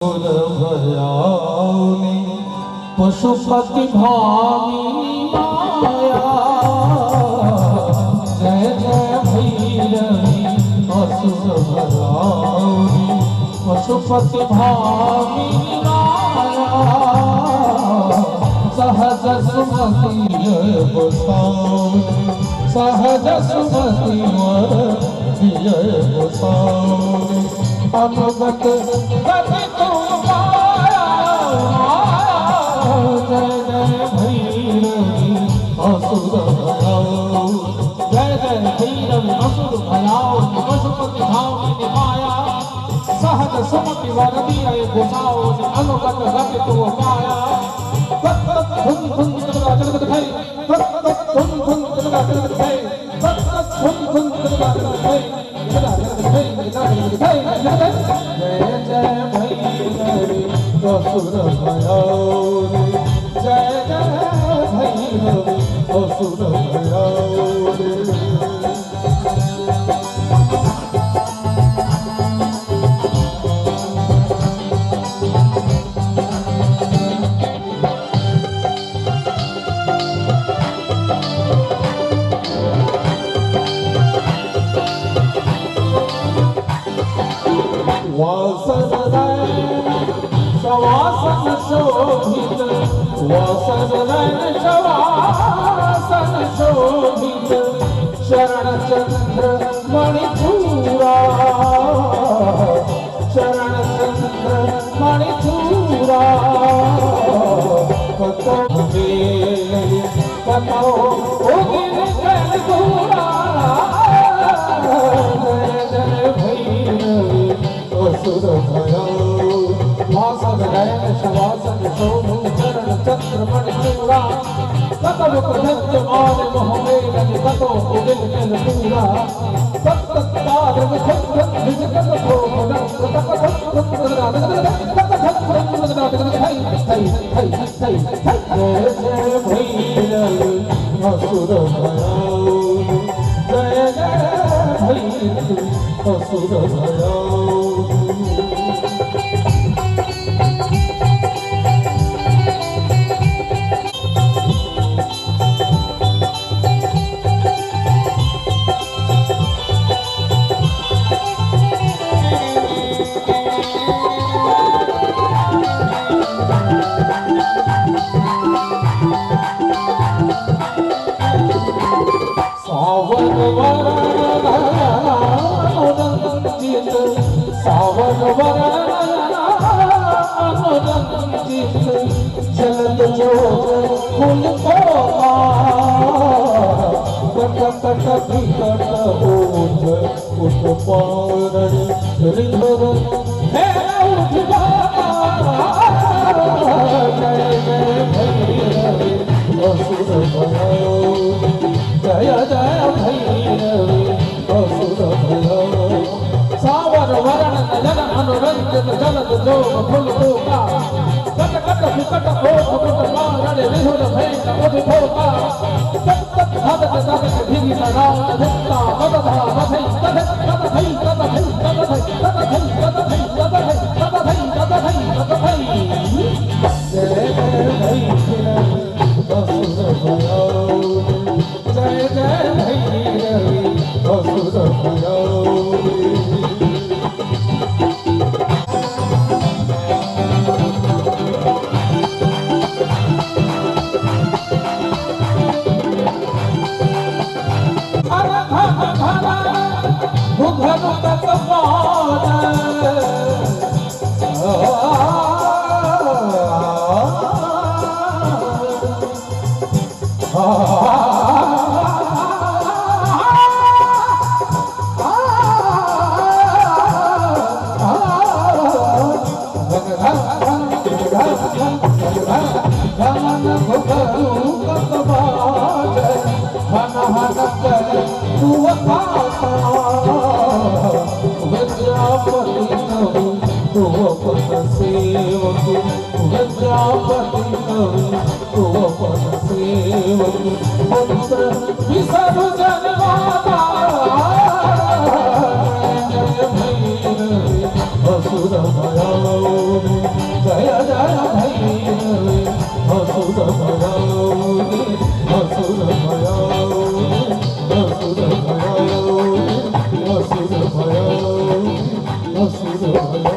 भयानी पशुपति भामिनी माया जय जय भैरवी असुर भयानी पशुपति भामिनी माया सहज सुमति गोसाई सहज सुमति विजय गोसाई अनुगत गति तुम पाया जय जय भैरवी असुर भयाओ जय जय भैरवी असुर भयाओ पशुपति भामिनी माया सहज सुमति वरदी गोसाओ अनुगत गति तुम पाया तत् तत् धुन धुन तत्का जगत भय तत् तत् धुन धुन तत्का जगत भय तत् तत् धुन धुन तत्का जगत भय जय जय भैरवी असुर भयाओ जय जय भैरवी असुर भयाओ शवासन शोभित वासन नयन शवासन शोभित शरण चंद्र मणिचूरा शरण चंद्र मणिचूरा कतो कतो उगिर कर दूरा जय जय भैरवी असुर भयाओ वासन नयन शवासन शोभु चरण चंद्र मणिचूरा कतो प्रधत्य मान मोहमेलन कतो उदिन जन पूरा सत्त तार विचक्रम विजगत भोगन कतक जय भैरवी असुर भयाओ जय जय भैरवी असुर भयाओ सावन वरण अनुरंजित जलद जोग फूल कट कट विकट ओझ उठ पारण रिधर जय जय भैरवी असुर भयाओ जय जय भैरवी असुर भयाओ सावर वरण नयन अनुरंजित जलद जोग फूल भोगा कट कट विकट ओठ मुट मारण विधुर भेंट उद्भोगा तत् तत् धदक धदक धिरि सदान धिक्ता कदधा कथै कथै कथै कथै कथै कथै कथै कथै कथै कथै कथै जय जय भैरवी असुर भयाओ जय जय भैरवी असुर भयाओ असुर भयाओ असुर भयाओ रे असुर भयाओ रे असुर भयाओ रे असुर भयाओ रे असुर भयाओ